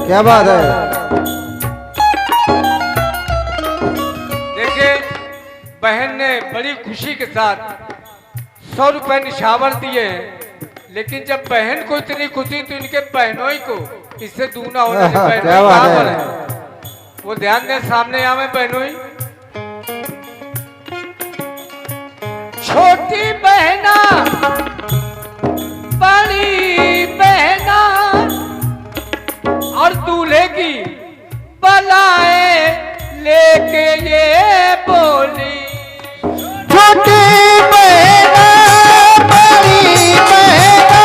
क्या बात है। देखिए बहन ने बड़ी खुशी के साथ 100 रुपए निशावर दिए हैं, लेकिन जब बहन को इतनी खुशी तो इनके बहनों ही को इससे दूना होने से बहनों क्या बात कहाँ पर है। है। वो ध्यान दें सामने आवे बहनों ही। छोटी बहना बड़ी बहना और दूल्हे की बलाए लेके ये बोली। छोटी बहना बड़ी बहना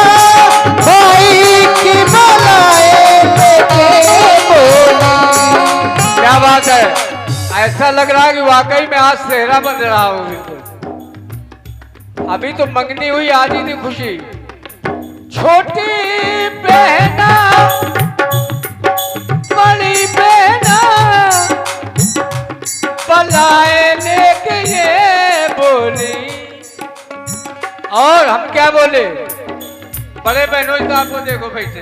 भाई की बलाए लेके बोली। क्या बात है, ऐसा लग रहा है कि वाकई में आज सेहरा बन रहा हो। बिल्कुल अभी तो मंगनी हुई, आज ही थी खुशी। छोटी बहना बड़ी बहना बलाए लेके ये बोली। और हम क्या बोले, बड़े बहनों साहब को देखो बैठे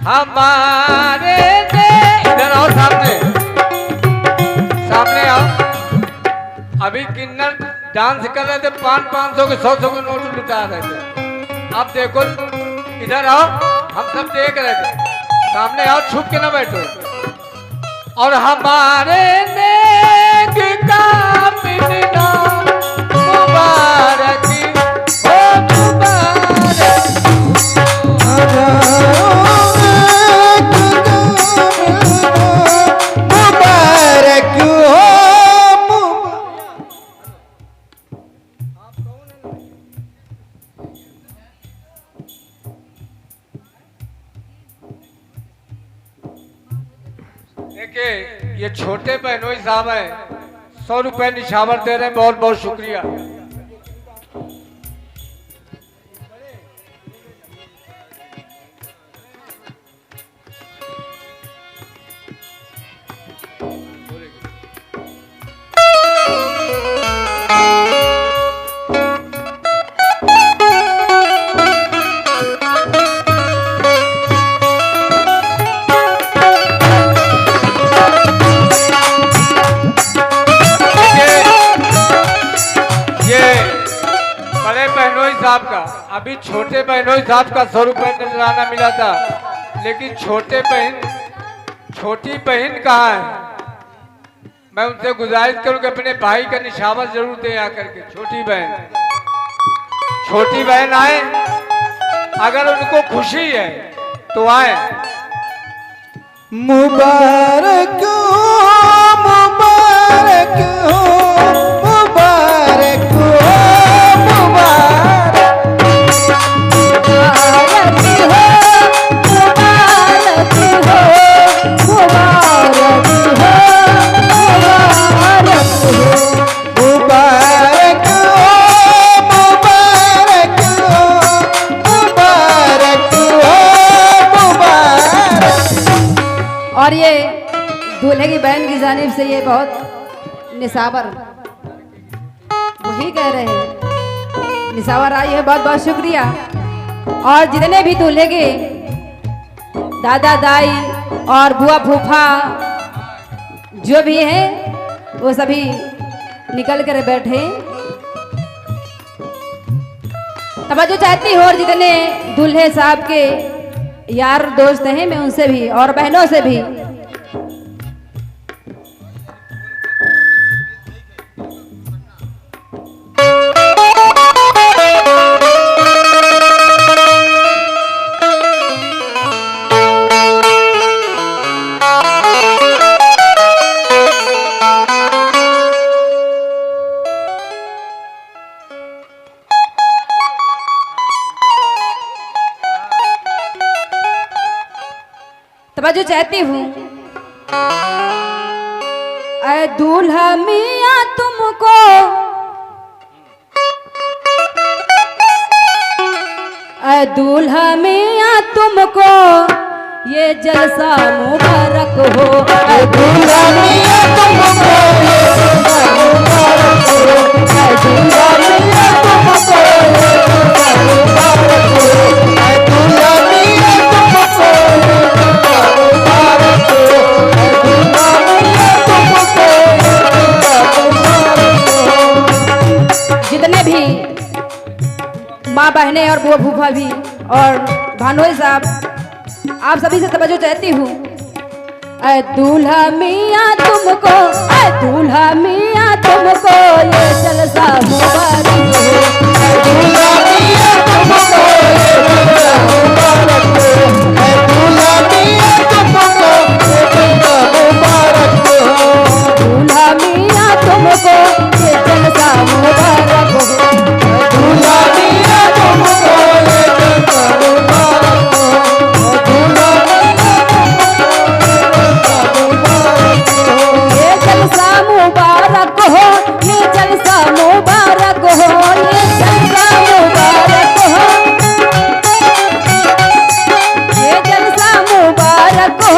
हमारे ने। इधर आओ सामने, सामने आओ। अभी किन्नर डांस कर रहे थे, 500 के 100 के नोट लुटा रहे थे। अब देखो इधर आओ, हम सब देख रहे थे। सामने आओ, छुप के ना बैठो। और हमारे नेक का मिलना मुबारक हो, मुबारक मुबारक हो। देखिए ये छोटे बहनोई साहब हैं, 100 रुपए निशावर दे रहे हैं, बहुत बहुत शुक्रिया। साहब का अभी छोटे बहनोई साहब का 100 रुपए नजराना मिला था, लेकिन छोटी बहन कहाँ है। मैं उनसे गुजारिश करूं कि अपने भाई का निशावर जरूर दे आकर के। छोटी बहन आए, अगर उनको खुशी है तो आए। मुबारक हो, मुबारक हो, मुबारक हो, और ये दूल्हे की बहन की जानिब से ये बहुत निशावर वही कह रहे हैं, निशावर आई है, बहुत बहुत शुक्रिया। और जितने भी दूल्हे के दादा दाई और बुआ फूफा जो भी हैं वो सभी निकल कर बैठे। तवज्जो चाहती हूँ, और जितने दूल्हे साहब के यार दोस्त हैं मैं उनसे भी और बहनों से भी तवज्जो चाहती हूँ। ऐ दूल्हा मियाँ तुमको ऐ दूल्हा मियाँ तुमको ये जलसा मुबारक हो। ऐ दूल्हा मियाँ तुमको ये जलसा मुबारक हो। ऐ दूल्हा मियाँ तुमको ये जलसा मुबारक हो। ऐ दूल्हा मियाँ तुमको ये जलसा मुबारक हो। माँ बहनें और बुआ फूफा भी और भानोई साहब आप सभी से तवज्जो चाहती हूँ। ऐ दूल्हा मियाँ तुमको, ऐ दूल्हा मियाँ तुमको ये जलसा मुबारक हो। ऐ दूल्हा मियाँ तुमको ये जलसा मुबारक हो। ऐ दूल्हा मियाँ तुमको ये जलसा मुबारक हो। दूल्हा मियाँ तुमको ये जलसा मुबारक हो। दूल्हा मियाँ तुमको ये जलसा मुबारक हो। दूल्हा ये जलसा मुबारक हो, ये जलसा मुबारक हो, ये जलसा मुबारक हो, ये जलसा मुबारक हो,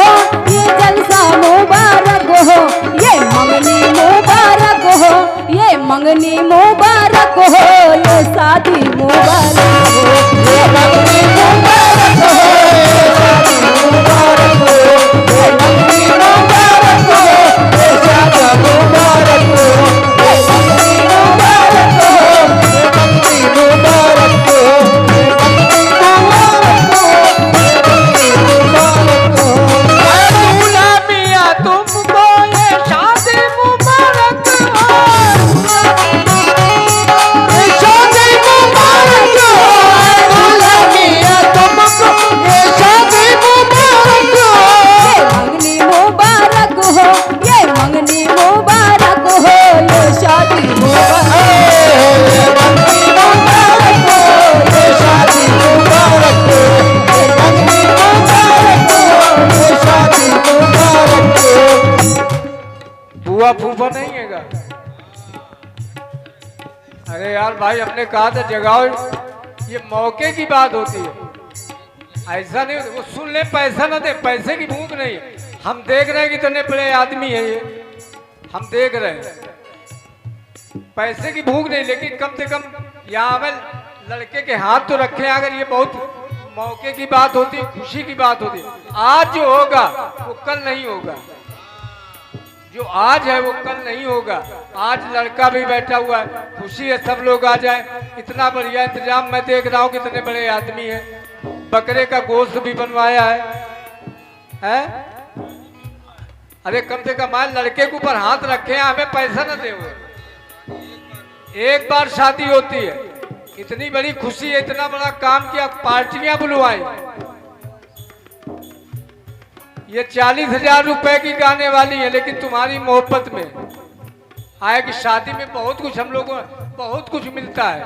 ये जलसा मुबारक हो, ये मंगनी मुबारक हो, ये मंगनी मुबारक हो, ये शादी मुबारक हो, ये मंगनी मुबारक हो, ये शादी मुबारक हो, ये मंगनी मुबारक हो, ये शादी मुबारक हो, ये मंगनी मुबारक हो, ये मंगनी मुबारक हो, ये मंगनी मुबारक हो, ये मंगनी मुबारक हो। दूल्हा मियाँ तुमको ये शादी मुबारक हो। ये शादी मुबारक हो। दूल्हा मियाँ तुमको ये शादी मुबारक हो। ये मंगनी मुबारक हो, ये मंगनी मुबारक हो, ये शादी मुबारक हो। ये मंगनी मुबारक हो। ये शादी मुबारक हो। ये मंगनी मुबारक हो। ये शादी मुबारक हो। बुआ फूफा नहीं हैगा? अरे यार भाई, हमने कहा था जगाओ, ये मौके की बात होती है, ऐसा नहीं वो सुन ले पैसा ना दे, पैसे की भूख नहीं है। हम देख रहे हैं कि इतने बड़े आदमी है ये, हम देख रहे हैं पैसे की भूख नहीं, लेकिन कम से कम यहाँ में लड़के के हाथ तो रखे हैं। अगर ये बहुत मौके की बात होती, खुशी की बात होती, आज जो होगा वो कल नहीं होगा, जो आज है वो कल नहीं होगा। आज लड़का भी बैठा हुआ है, खुशी है सब लोग आ जाए। इतना बढ़िया इंतजाम मैं देख रहा हूँ, कितने बड़े आदमी हैं। बकरे का गोश्त भी बनवाया है? अरे कम से कम आज लड़के के ऊपर हाथ रखे हैं, हमें पैसा न दे हुए। एक बार शादी होती है, इतनी बड़ी खुशी है, इतना बड़ा काम किया, पार्टियां बुलवाई। ये 40,000 रुपए की गाने वाली है, लेकिन तुम्हारी मोहब्बत में आए कि शादी में बहुत कुछ हम लोगों बहुत कुछ मिलता है,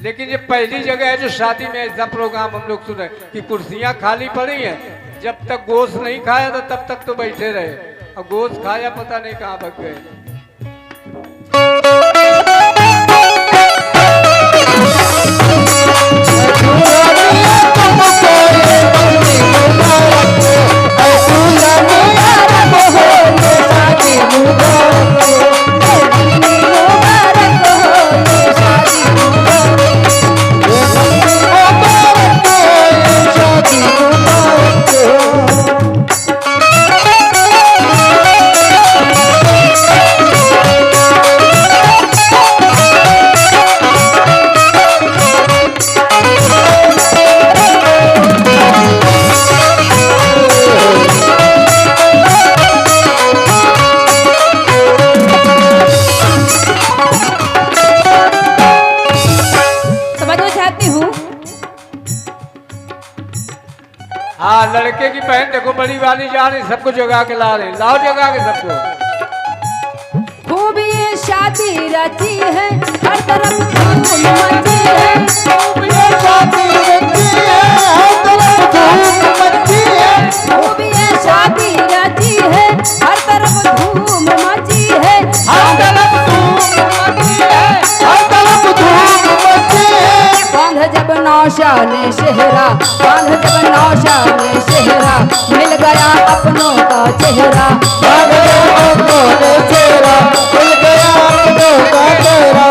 लेकिन ये पहली जगह है जो शादी में ऐसा प्रोग्राम हम लोग सुने कि कुर्सियां खाली पड़ी हैं। जब तक गोश्त नहीं खाया था तब तक तो बैठे रहे, और गोश्त खाया पता नहीं कहाँ भग गए। हाँ, लड़के की बहन देखो बड़ी वाली जा रही, सबको जगा के ला रहे, लाओ जगा के सबको। खूब ये शादी रची है, हर तरफ धूम मची है। खूब ये शादी रची है, हर तरफ धूम मची है। खूब ये शादी रची है, हर तरफ धूम मची है। हर तरफ धूम मची है, हर तरफ धूम मची है। बांध जब नौशा ने शहरा, बांध जब नौशा ने शहरा, मिल गया अपनों का चेहरा। बांध जब अपनों ने चेहरा, मिल गया अपनों का चेहरा।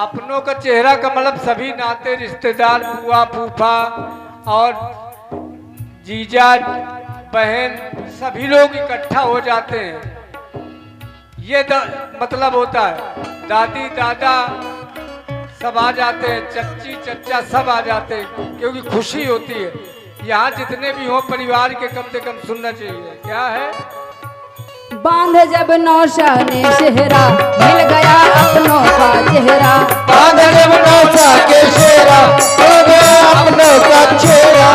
अपनों का चेहरा का मतलब सभी नाते रिश्तेदार, बुआ फूफा और जीजा बहन, सभी लोग इकट्ठा हो जाते हैं। ये मतलब होता है। दादी दादा सब आ जाते हैं, चच्ची चच्चा सब आ जाते हैं, क्योंकि खुशी होती है। यहाँ जितने भी हो परिवार के कम से कम सुनना चाहिए। क्या है? बांध जब नौशा ने सेहरा, मिल गया अपनों का चेहरा। बांध जब नौशा के सेहरा, मिल गया अपनों का चेहरा।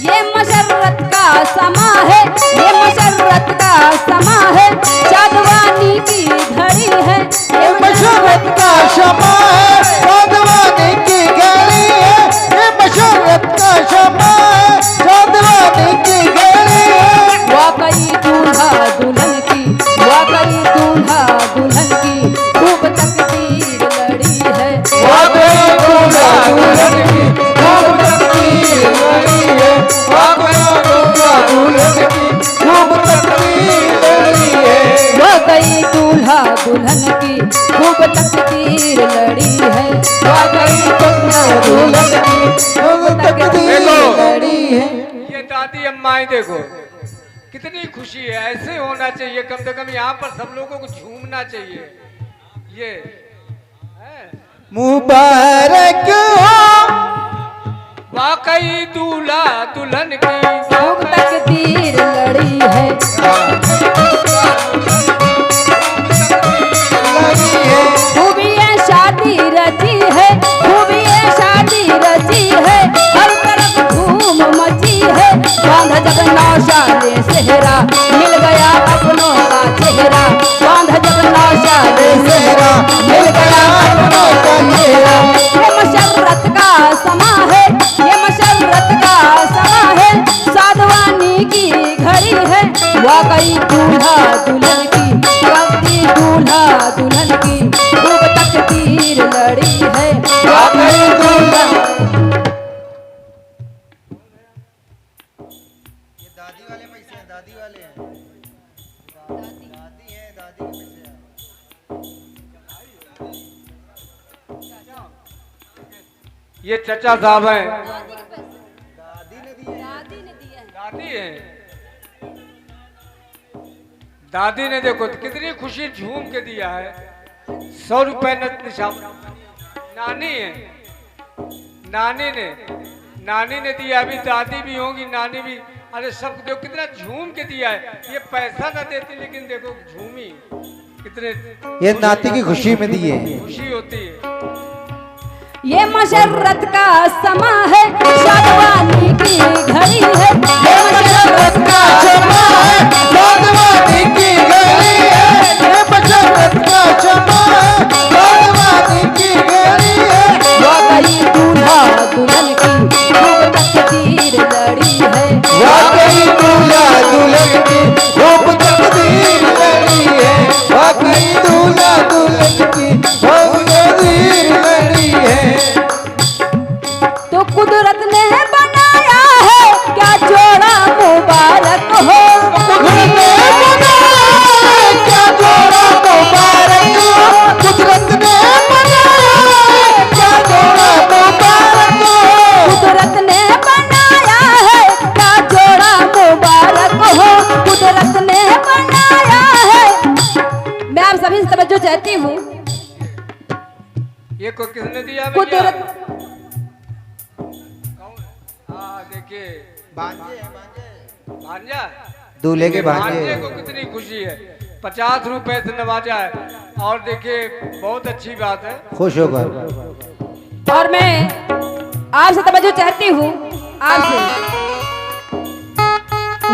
ये मशर्रत का समा है, ये मशर्रत का समा है, साधवानी की घड़ी है। ये मशर्रत का समा है, साधवानी की घड़ी है। ये मशर्रत का समा है, साधवानी की घड़ी है। वाकई दूल्हा दुल्हन की, वाकई दूल्हा दुल्हन की खूब तकदीर लड़ी है। वाकई दूल्हा दुल्हन की खूब तकदीर लड़ी है। वाकई दूल्हा दुल्हन की खूब तकदीर लड़ी है। वाकई दूल्हा दुल्हन की खूब तकदीर लड़ी है। वाकई दूल्हा दुल्हन की खूब तकदीर लड़ी है। ये दादी अम्माएं देखो कितनी खुशी है। ऐसे होना चाहिए, कम से कम यहाँ पर सब लोगों को झूमना चाहिए। ये है। मुबारक हो वाकई दूल्हा दुल्हन की खूब तकदीर लड़ी है। लड़ी है। खूबी है शादी रची है, खूबी है शादी रची है, हर तरफ धूम मची है। बांधा जब नौशा ने सेहरा, मिल गया अपनों का चेहरा। बांधा जब नौशा ने सेहरा, मिल गया अपनों का चेहरा। ये मशर्रत का समा है, ये मशर्रत का समा है, साधवानी की घड़ी है। वाकई दूल्हा दुल्हन की, वाकई दूल्हा दुल्हन की खूब तकदीर लड़ी है। वाकई दूल्हा दादी वाले पैसे हैं, दादी वाले हैं। दादी है, दादी के पैसे हैं। ये चचा साहब हैं, दादी ने दिए। दादी है। दादी ने देखो तो कितनी खुशी झूम के दिया है। 100 रुपए निशान नानी है, नानी ने दिया। अभी दादी भी होंगी, नानी भी। अरे सब देखो कितना झूम के दिया है। ये पैसा ना देती लेकिन देखो झूमी कितने। ये नाती की खुशी में दिए। खुशी होती है। ये मशर्रत का समा है, साधवानी की घड़ी है। ये मशर्रत का क्षमा है, साधवानी की घड़ी है। ये मशर्रत का क्षमा है, साधवानी की घड़ी है। वाकई दूल्हा दुल्हन की खूब तकदीर लड़ी है। वाकई दूल्हा दुल्हन की खूब तकदीर लड़ी है। वाकई दूल्हा दुल्हन की खूब तकदीर लड़ी है। तो कुदरत ने बनाया है, क्या जोड़ा मुबारक हो। कुदरत ने बनाया है, क्या जोड़ा मुबारक हो। कुदरत ने बनाया है, क्या जोड़ा मुबारक हो। कुदरत ने बनाया है, क्या जोड़ा मुबारक हो। कुदरत ने बनाया है। मैं आप सभी से तवज्जो चाहती हूँ। ये को किसने दिया? कुदरत हाँ देखिए भांजे भांजा, दूल्हे के भांजे भांजे। को कितनी खुशी है। 50 रुपए से नवाजा है। और देखिए बहुत अच्छी बात है। खुश होकर। और मैं आपसे तवज्जो चाहती हूँ, आपसे।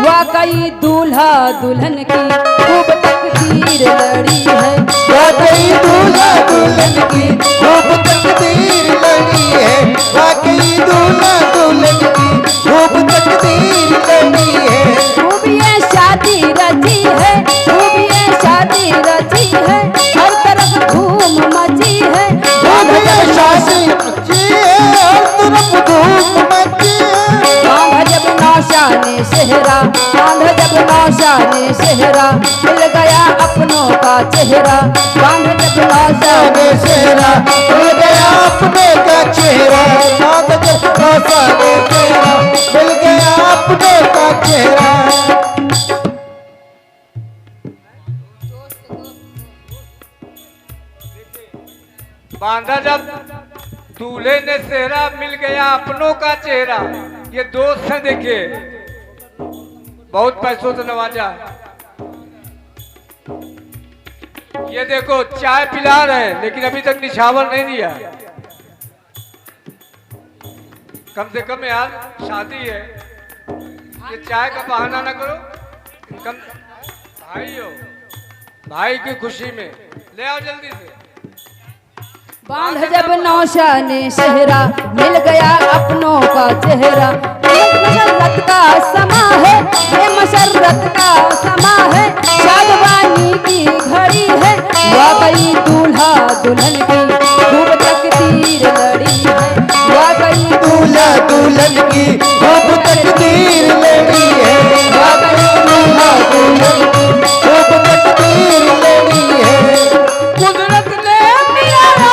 वाकई दूल्हा दुल्हन की खूब तकदीर लड़ी है। वाकई दूल्हा दुल्हन की खूब तकदीर लड़ी है। वाकई दूल्हा दुल्हन की खूब तकदीर लड़ी है। खूबी है शादी रची है, खूबी है शादी रची है, हर तरफ धूम मची है। दूल्हे शादी मची है, हर तरफ धूम मची है। बांधा जब नौशा ने सेहरा, बांधा जब नौशा ने सेहरा, मिल गया अपनों का चेहरा। बांधा जब नौशा ने चेहरा मिल गया अपने का चेहरा। बांध जब नौशा ने चेहरा मिल गया अपने का चेहरा। बांधा जब दूल्हे ने सेहरा मिल गया अपनों का चेहरा। ये दोस्त है देखिए, बहुत पैसों से नवाजा। ये देखो चाय पिला रहे हैं लेकिन अभी तक निछावर नहीं दिया। कम से कम यार शादी है, ये चाय का बहाना ना करो। कम भाई हो, भाई की खुशी में ले आओ जल्दी से। बांध जब नौशाने शहरा मिल गया अपनों का चेहरा। ये मशर्रत का समा है, ये मशर्रत का समा है, शादवानी की घड़ी है, वाकई दूल्हा दुल्हन की खूब तकदीर लड़ी है, वाकई दूल्हा दुल्हन की खूब तकदीर लड़ी है, वाकई दूल्हा दुल्हन की खूब तकदीर लड़ी है। कुदरत ने मिलाया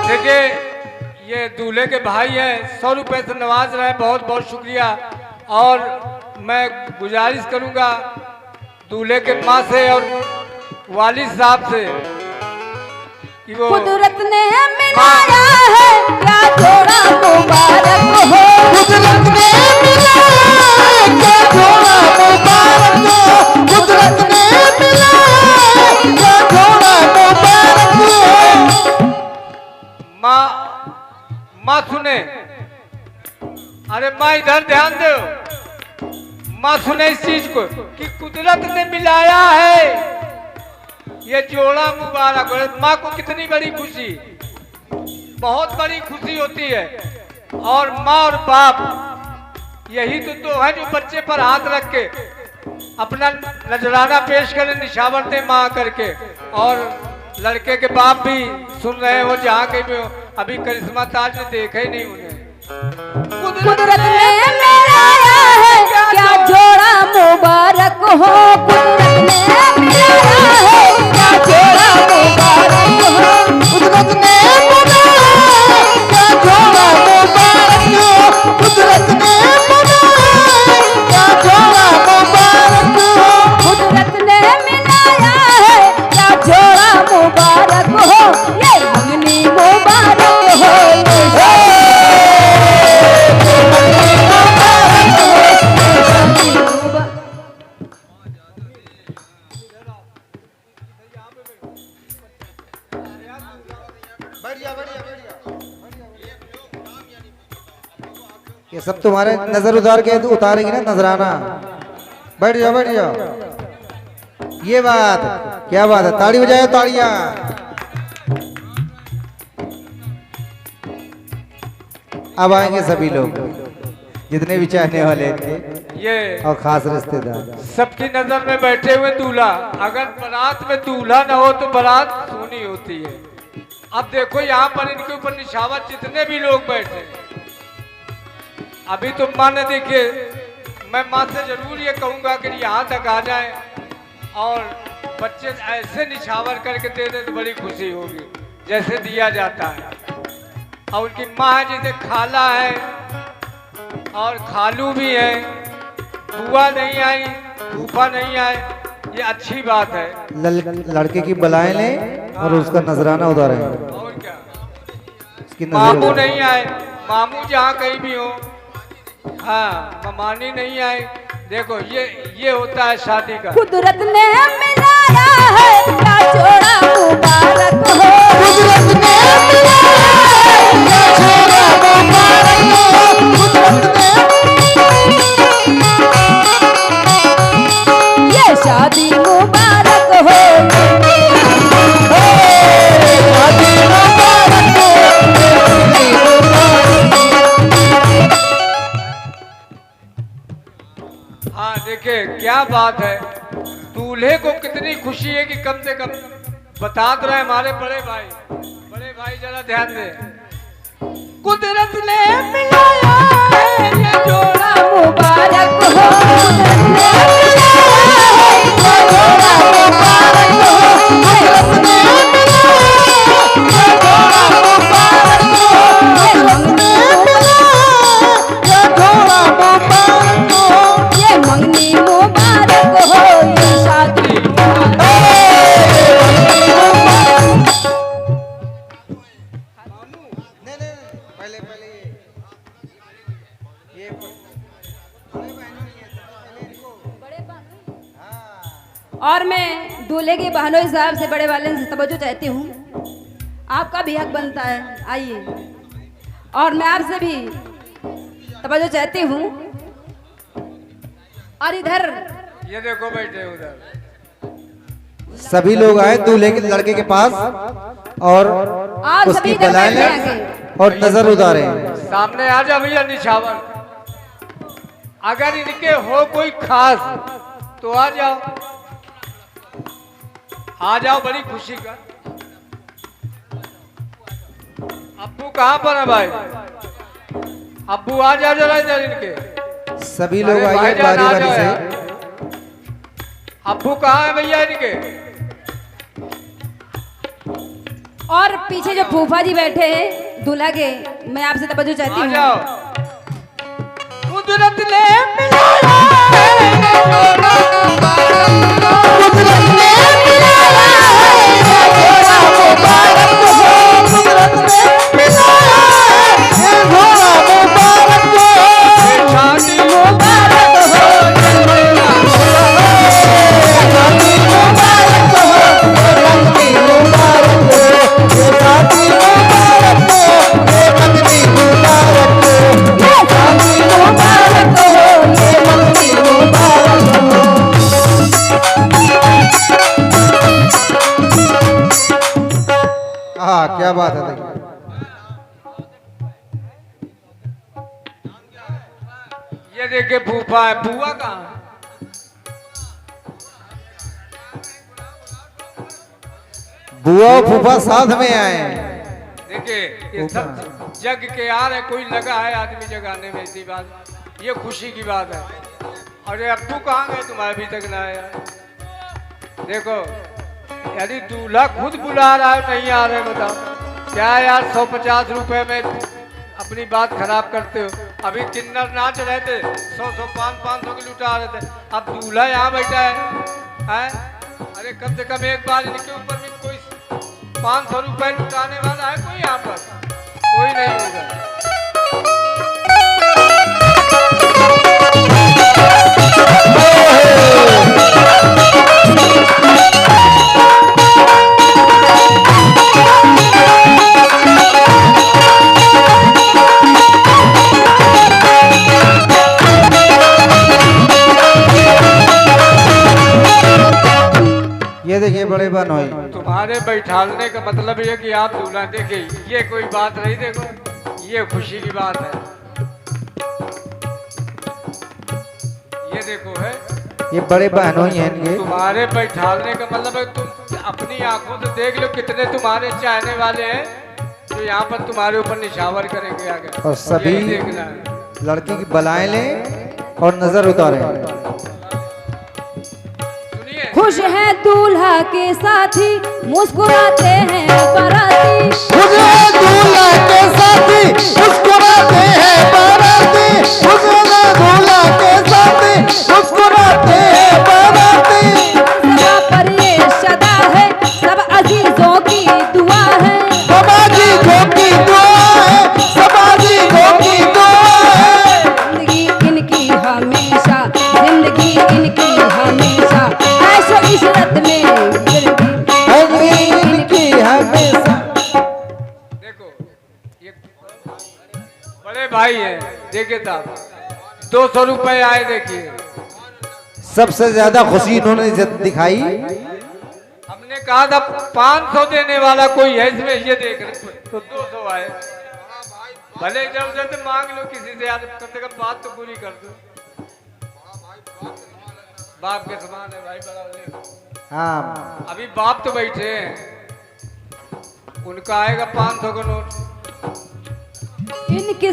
देखिए, ये दूल्हे के भाई हैं, 100 रुपए से नवाज रहे हैं, बहुत बहुत शुक्रिया। और मैं गुजारिश करूंगा दूल्हे के माँ से और वालिद साहब से कि वो कुदरत ने मिलाया है, क्या जोड़ा मुबारक हो। कुदरत ने मिलाया है, क्या जोड़ा मुबारक हो। कुदरत ने मिलाया है, क्या जोड़ा मुबारक हो। माँ सुने, अरे माँ इधर ध्यान दो। माँ सुने इस चीज को कि कुदरत ने मिलाया है, ये जोड़ा मुबारक हो। माँ को कितनी बड़ी खुशी, बहुत बड़ी खुशी होती है। और माँ और बाप यही तो है जो बच्चे पर हाथ रख के अपना नजराना पेश करें, निशावर दे माँ करके। और लड़के के बाप भी सुन रहे हो जहाँ कहीं भी हो। अभी करिश्मा ताज ने देखा ही नहीं उन्हें। कुदरत ने मिलाया है, क्या जोड़ा मुबारक हो। कुदरत ने मिलाया है, क्या जोड़ा मुबारक हो। कुदरत ने मिलाया है, क्या जोड़ा मुबारक हो। कुदरत ने मिलाया है, क्या जोड़ा मुबारक हो। कुदरत ने मिलाया है, क्या जोड़ा मुबारक हो। ये मंगनी मुबारक हो, ये ये सब तुम्हारे नजर उतारेगी ना नजराना। बैठ जाओ बैठ जाओ। ये बात क्या बात है, ताड़ी बजाओ ताड़ियां। अब आएंगे सभी लोग जितने भी चाहने वाले थे ये और खास रिश्तेदार। सबकी नजर में बैठे हुए दूल्हा, अगर बारात में दूल्हा ना हो तो बारात सोनी होती है। अब देखो यहाँ पर इनके ऊपर निशावर जितने भी लोग बैठे, अभी तो माँ ने देखिए, मैं माँ से जरूर ये कहूँगा कि यहाँ तक आ जाए और बच्चे ऐसे निछावर करके दे दे तो बड़ी खुशी होगी जैसे दिया जाता है। और उनकी माँ है जैसे खाला है और खालू भी है, बुआ नहीं आई, फूफा नहीं आए, ये अच्छी बात है। लड़के की बलाएं लें और उसका नजराना उतारें। और क्या, उसकी मामू नहीं आए, मामू जहाँ कहीं भी हो, हाँ ममानी नहीं आए। देखो ये होता है शादी का। कुदरत ने मिलाया है, क्या जोड़ा मुबारक हो। कुदरत ने मिलाया है, क्या जोड़ा मुबारक हो। कुदरत ने ये शादी मुबारक हो, शादी मुबारक हो। हाँ देखिए क्या बात है, दूल्हे को कितनी खुशी है कि कम से कम बता तो रहे हमारे बड़े भाई जरा ध्यान दे। कुदरत ने मिलाया है, ये जोड़ा मुबारक हो। कुदरत ने मिलाया है, क्या जोड़ा मुबारक हो। कुदरत ने मिलाया है, क्या जोड़ा मुबारक हो। ये मंगनी क्या जोड़ा मुबारक हो। ये मंगनी मुबारक हो, ये शादी मुबारक हो। और मैं दूल्हे के बहनों हिसाब से बड़े वाले से तवज्जो चाहती हूँ। आपका भी हक बनता है, आइए। और मैं आपसे भी तवज्जो चाहती हूँ। और इधर ये देखो बैठे उधर सभी लोग आए दूल्हे के लड़के के पास और आप उसकी सभी इधर बलाएं बैठे लें आगे। और नजर उतारे। सामने आ जा भैया निछावर। अगर इनके हो कोई खास तो आ जाओ, आ जाओ, बड़ी खुशी का। अब्बू कहाँ पर है भाई? अब्बू आ जा जरा इधर इनके। सभी लोग अरे आइए भाईजान, बारी आ बारी जाओ से। यार। अब्बू कहाँ है भैया इनके? और पीछे जो फूफा जी बैठे हैं दूल्हा के, मैं आपसे तवज्जो चाहती आ हूँ। जाओ। कुदरत ने मिलाया कुदरत ने मिलाया है घोड़ा मुबारक हो, कुदरत ने मिलाया है घोड़ा मुबारक हो, शादी मुबारक हो, शादी मुबारक हो, रंगी मुबारक हो, ये शादी मुबारक हो, ये रंगी मुबारक हो, ये शादी मुबारक हो, ये रंगी मुबारक हो। हाँ, क्या बात है। देखिए ये देखे फूफा है। फूफा कहाँ है? बुआ और फूफा साथ में आए हैं। देखिए ये सब जग के आ रहे, कोई लगा है आदमी जगाने में, ऐसी बात, ये खुशी की बात है। अरे अब्बू कहाँ गए तुम्हारे अभी तक ना आया? देखो यदि दूल्हा खुद बुला रहा है नहीं आ रहे, बताओ क्या यार। 150 रुपए में अपनी बात खराब करते हो। अभी किन्नर नाच रहे थे, 100 500 की लुटा रहे थे, अब दूल्हा यहाँ बैठा है? अरे कम से कम एक बार इनके ऊपर भी कोई 500 रुपए लुटाने वाला है कोई यहाँ पर? कोई नहीं होगा। ये देखिए बड़े बनोई। तुम्हारे बैठालने का मतलब ये कि आप दूल्हा देखिए, ये कोई बात नहीं। देखो ये खुशी की बात है। ये देखो है, ये बड़े बहनोई हैं इनके। तुम्हारे बैठालने का मतलब है तुम अपनी आंखों से देख लो कितने तुम्हारे चाहने वाले हैं जो यहाँ पर तुम्हारे ऊपर निछावर करेंगे आगे। और सभी यही देखना है। लड़की की बलाएं लें और नजर उतारें। सुनिए, खुश है दूल्हा के साथी, मुस्कुराते हैं बाराती। खुश है दूल्हा के साथी, मुस्कुराते हैं बाराती। खुश है दूल्हा के साथी, मुस्कुराते हैं बाराती। सभा पर ये सदा है, सब अजीजों की दुआ है। समाजी की दुआ है, समाजी की दुआ है। जिंदगी इनकी हमेशा, जिंदगी इनकी हमेशा, ऐशो इशरत में जिंदगी इनकी हमेशा। देखो ये बड़े भाई है। देखिए साहब 200 रुपए आए। देखिए सबसे ज्यादा खुशी इन्होंने दिखाई। हमने कहा था 500 देने वाला कोई है इसमें, ये देख रहे तो 200 आए। भले इधर उधर से मांग लो किसी से, यार कम से कम बात तो पूरी कर दो। बाप के समान है भाई, बड़ा वाले। हाँ, अभी बाप तो बैठे हैं, उनका आएगा 500 का नोट। इनकी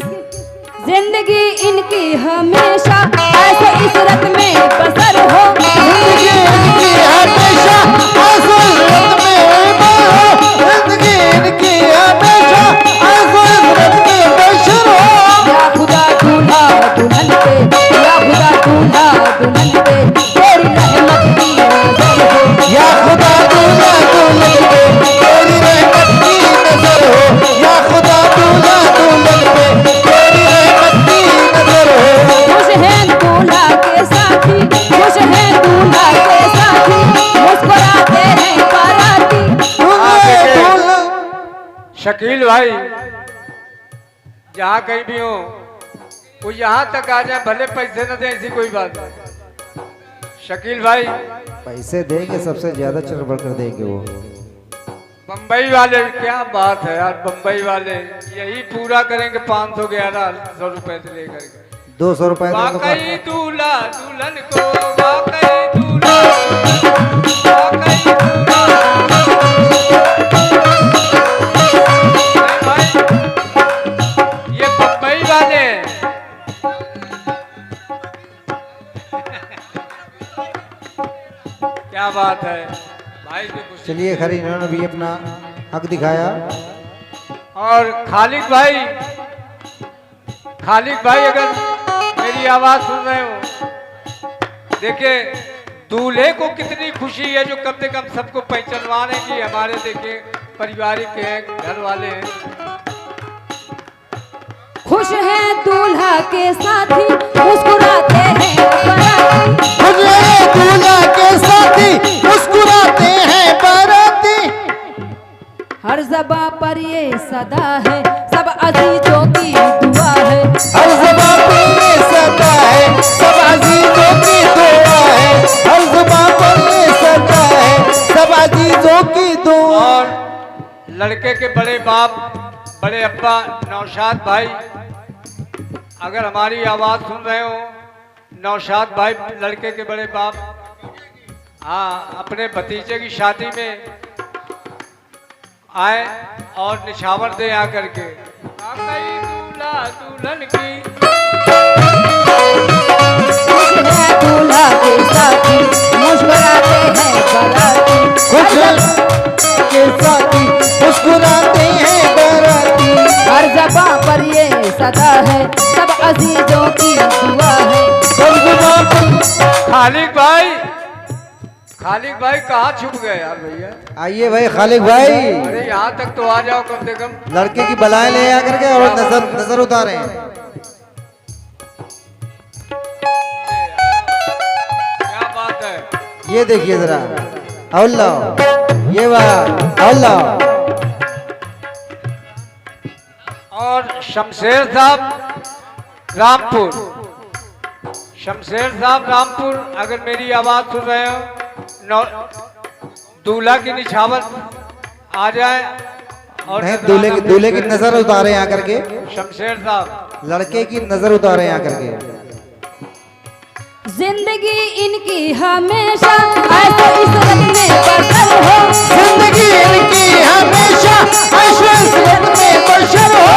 जिंदगी इनकी हमेशा, ऐसे इशरत में बसर हो। जिंदगी इनकी हमेशा ऐसे इज़्ज़त में बसर हो। जिंदगी इनकी हमेशा ऐसे इज़्ज़त में बसर हो। या खुदा दूल्हा दुल्हन पे, या खुदा दूल्हा दुल्हन पे तेरी रहमत की नजर हो। या खुदा दूल्हा दुल्हन पे तेरी रहमत की नजर हो। या खुदा दूल्हा दुल्हन पे तेरी रहमत की नजर हो। खुश है दूल्हा के साथी, खुश है दूल्हा के साथी। शकील भाई जहाँ कहीं भी हो वो यहाँ तक आ जाए, भले पैसे न दे, ऐसी कोई बात नहीं। शकील भाई पैसे देंगे, सबसे ज्यादा चढ़ बढ़ कर देंगे वो। बम्बई वाले क्या बात है यार, बम्बई वाले यही पूरा करेंगे 511 रुपए से लेकर के 200 रुपए वाकई दूल्हा दुल्हन को, वाकई दूल्हा वाकई दूल्हा। भाई ये बम्बई वाले हैं। क्या बात है भाई से कुछ। चलिए खरी, इन्होंने भी अपना हक दिखाया। और खालिद भाई, खालिद भाई अगर मेरी आवाज सुन रहे हो, देखिए दूल्हे को कितनी खुशी है जो कम से कम सबको पहचानवाने की हमारे देखिए पारिवारिक हैं, घर वाले हैं। खुश है दूल्हा के साथी, मुस्कुराते हैं बाराती। खुश है दूल्हा के साथी, मुस्कुराते हैं बाराती। हर ज़बां पर ये सदा है, सब अजीजों की दुआ है। हर ज़बां पर ये सदा है, सब अजीजों की दुआ है। हर ज़बां पर ये सदा है, सब अजीजों की दुआ। और लड़के के बड़े बाप, बड़े अब्बा नौशाद भाई, अगर हमारी आवाज सुन रहे हो, नौशाद भाई लड़के के बड़े बाप, हाँ अपने भतीजे की शादी में आए और निछावर दे आकर के। वाकई दूल्हा दुल्हन की, खुश है दूल्हा के साथी, मुस्कुराते हैं बाराती। खुश के साथी, मुस्कुराते हैं बाराती। हर ज़बां पर ये सदा है, सब अजीजों की दुआ है। हर ज़बां पर। खालिद भाई, खालिद भाई कहाँ छुप गए यार भैया? आइए भाई खालिद भाई, अरे यहाँ तक तो आ जाओ कम से कम। लड़के की बलाएं ले आकर के और नजर उतारे। क्या बात है। ये देखिए जरा, अल्लाह, ये वाह अल्लाह। और शमशेर साहब रामपुर, शमशेर साहब रामपुर, अगर मेरी आवाज सुन रहे हो, दूल्हा की निछावर आ जाए और नहीं, दूल्हे की नजर उतारे आकर के। शमशेर साहब लड़के की नजर उतारे आकर के। जिंदगी इनकी हमेशा ऐसे इशरत में बसर हो। जिंदगी इनकी हमेशा ऐसे इशरत में बसर हो।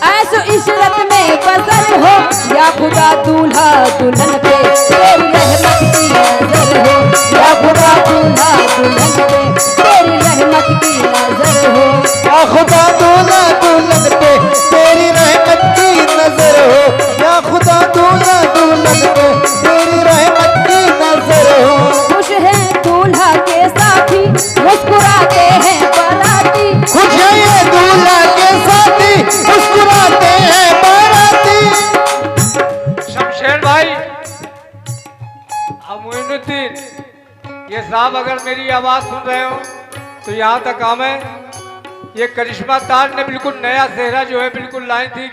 ऐसे इशरत में बसर हो, या खुदा दूल्हा दुल्हन पे तेरी रहमत की नजर हो। या खुदा दूल्हा दुल्हन पे तेरी रहमत की नजर हो। या खुदा दूल्हा दुल्हन पे तेरी रहमत की नजर हो। या खुदा दूल्हा दुल्हन पे तेरी रहमत की नजर हो। खुश है दूल्हा के साथी, मुस्कुराते हैं बाराती। खुश है ये दूल्हा के साथी, मुस्कुराते हैं बाराती। शमशेर भाई, मोइनुद्दीन, ये साहब अगर मेरी आवाज सुन रहे हो तो यहाँ तक काम है। ये करिश्मा ताज ने बिल्कुल नया चेहरा जो है बिल्कुल लाई थी।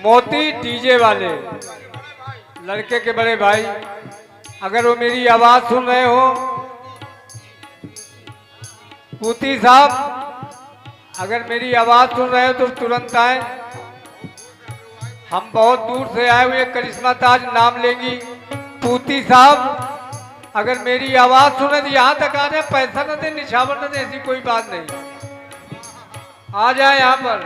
मोती डीजे वाले, लड़के के बड़े भाई, अगर वो मेरी आवाज सुन रहे हो, पूती साहब अगर मेरी आवाज सुन रहे हो तो तुरंत आए। हम बहुत दूर से आए हुए करिश्मा ताज नाम लेंगी। पूती साहब अगर मेरी आवाज सुने तो यहाँ तक आ जाए, पैसा न दे, निछावर न दे, ऐसी कोई बात नहीं, आ जाए यहाँ पर।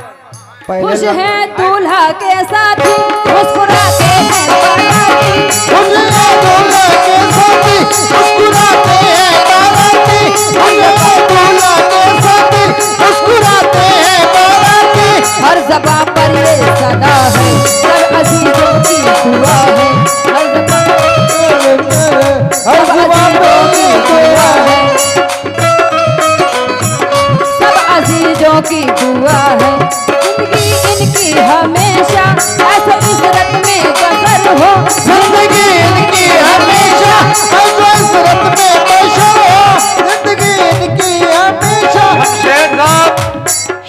खुश है दूल्हा के साथी, मुस्कुराते हैं बाराती। खुश है दूल्हा के साथी, मुस्कुराते हैं बाराती। खुश है दूल्हा के साथी, मुस्कुराते हैं बाराती। हर ज़बां पर ये सदा है, सब अजीजों की दुआ है। हर ज़बां पर ये दुआ है, सब अजीजों की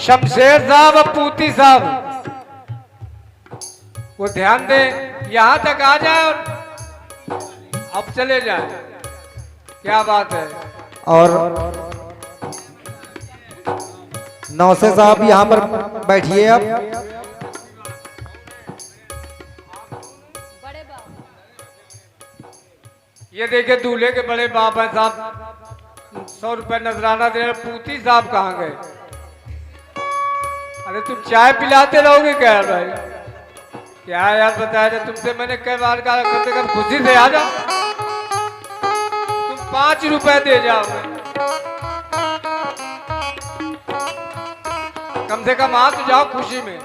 शमशेर साहब और पूती साहब वो ध्यान दे, यहाँ तक आ जाए और अब चले जाए। क्या बात है। और नौसे साहब यहाँ पर बैठिए आप। ये देखिए दूल्हे के बड़े बाप हैं साहब, 100 रुपए नजराना दे रहे। पूती साहब कहाँ गए? अरे तुम चाय पिलाते रहोगे क्या भाई? क्या यार बताया था तुमसे मैंने कई बार कहा कम से कम खुशी से आ जाओ। तुम 5 रुपए दे जाओ, कम से कम आ तो जाओ खुशी में।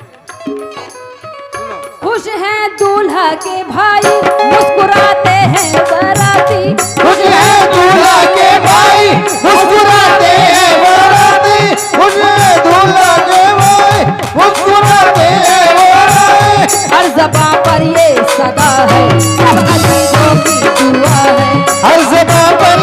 सुनो, खुश हैं दूल्हा के भाई, मुस्कुराते हैं बाराती। खुश है दूल्हा के भाई, मुस्कुराते हैं बाराती। खुश है दूल्हा के भाई, मुस्कुराते हैं बाराती। हर ज़बां पर ये सदा है, सब अजीजों की दुआ है। हर जगह पर